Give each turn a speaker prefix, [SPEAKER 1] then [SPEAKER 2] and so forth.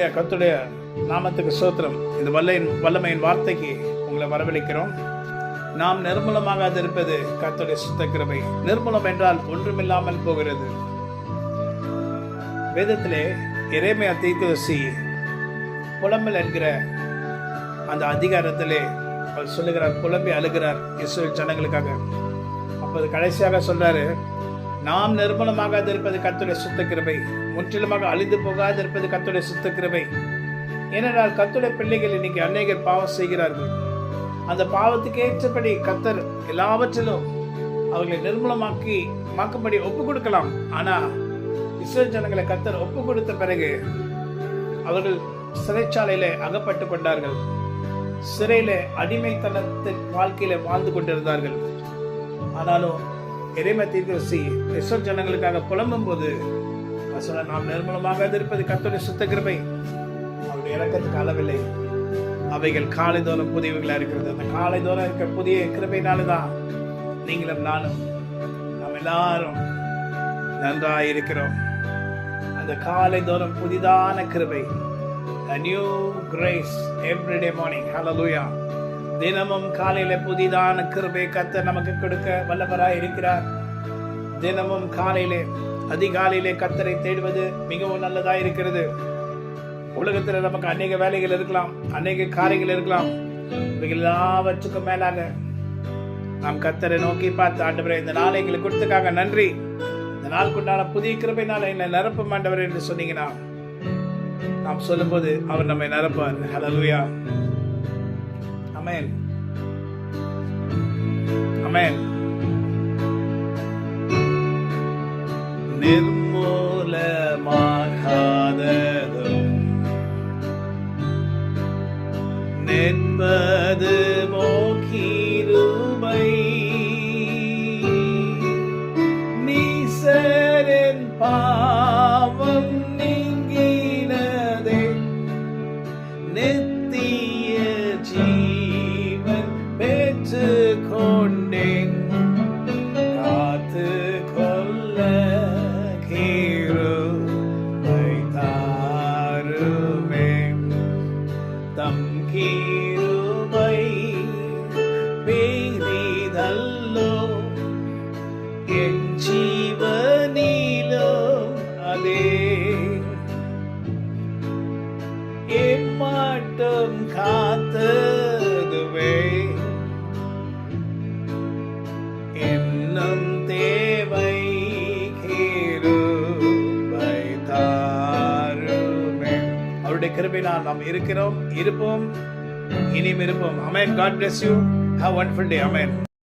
[SPEAKER 1] கர்த்தருடைய நாமத்துக்கு ஸ்தோத்திரம். இந்த வல்லமையின் வார்த்தைக்கு உங்களை வரவழைக்கிறோம். நாம் நிர்மூலமாக இருப்பது கர்த்தருடைய சுத்த கிருபை. நிர்மூலம் என்றால் ஒன்றுமில்லாமல் போகிறது. வேதத்திலே எரேமியா தீர்க்கதரிசி புலம்பல் என்கிற அந்த அதிகாரத்திலே அவர் சொல்லுகிறார், புலம்பி அழுகிறார் இஸ்ரவேல் ஜனங்களுக்காக. அப்போது கடைசியாக சொல்றாரு, நாம் நிர்மூலமாக இருப்பது கர்த்தருடைய சுத்த கிருபை, முற்றிலுமாக அழிந்து போகாது இருப்பது கர்த்தருடைய சுத்த கிருபை. ஏனென்றால் கர்த்தருடைய பிள்ளைகள் இன்னைக்கு அநேகர் பாவம் செய்கிறார்கள். அந்த பாவத்துக்கு ஏற்றபடி கர்த்தர் எல்லாவற்றிலும் அவர்களை நிர்மூலமாக்கும்படி ஒப்பு கொடுக்கலாம். ஆனா இஸ்ரவேல் ஜனங்களை கர்த்தர் ஒப்பு கொடுத்த பிறகு அவர்கள் சிறைச்சாலையில அகப்பட்டு கொண்டார்கள். சிறையில அடிமைத்தனத்தின் வாழ்க்கையில வாழ்ந்து கொண்டிருந்தார்கள். ஆனாலும் எரேமியா தீர்க்கதரிசி இஸ்ரவேல் ஜனங்களுக்காக புலம்பும் போது நாம் நிர்மூலமாக இருப்பது கர்த்தருடைய சுத்த கிருபை. அவருடைய இரக்கத்துக்கு அளவில்லை. அவைகள் காலைதோறும் புதியவைகளா இருக்கிறது. அந்த காலைதோறும் இருக்கிற புதிய கிருபையினாலதான் நீங்களும் நானும் நாம் எல்லாரும் நன்றாய் இருக்கிறோம். அந்த காலைதோறும் புதிதான கிருபை, a new grace every day morning. Hallelujah. தினமும் காலையில புதிதான கிருபை கர்த்தர் நமக்கு கொடுக்க வல்லவராய் இருக்கிறார். தினமும் காலையிலே அதிகாலையிலே கர்த்தரை தேடுவது மிகவும் நல்லதா இருக்கிறது. உலகத்துல நமக்கு அநேக வேலைகள் இருக்கலாம், அநேக காரியங்கள் இருக்கலாம். இவைகள் எல்லாவற்றுக்கும் மேலாக நாம் கர்த்தரை நோக்கி பார்த்து, ஆண்டவரே இந்த நாளை எங்களுக்கு கொடுத்ததுக்காக நன்றி, இந்த நாளுக்குண்டான புதிய கிருபையினால என்னை நிரப்பும் ஆண்டவரே என்று சொன்னீங்கன்னா நாம் சொல்லும்போது அவர் நம்மை நிரப்பார். ஹல்லேலூயா. ஆமென். ஆமென். நிர்மூலமாகாததும் நிற்பது கிருபை, நீசரின் பாவம் நீங்கினதே, நித்திய ஜீவன் பெற்று கொண்டேன், காத்து கொள்ள கிருபை தாருமே. தம் கிருபை பெரிதல்லோ, என் ஜீவனிலும் அதே எம்மாட்டும் காத்ததுவே, இன்னும் தேவை கிருபை தாருமே. அவருடைய கிருபையினால் நாம் இருக்கிறோம், இருப்போம், இனியும் இருப்போம். Amen. God bless you. Have a wonderful day. Amen.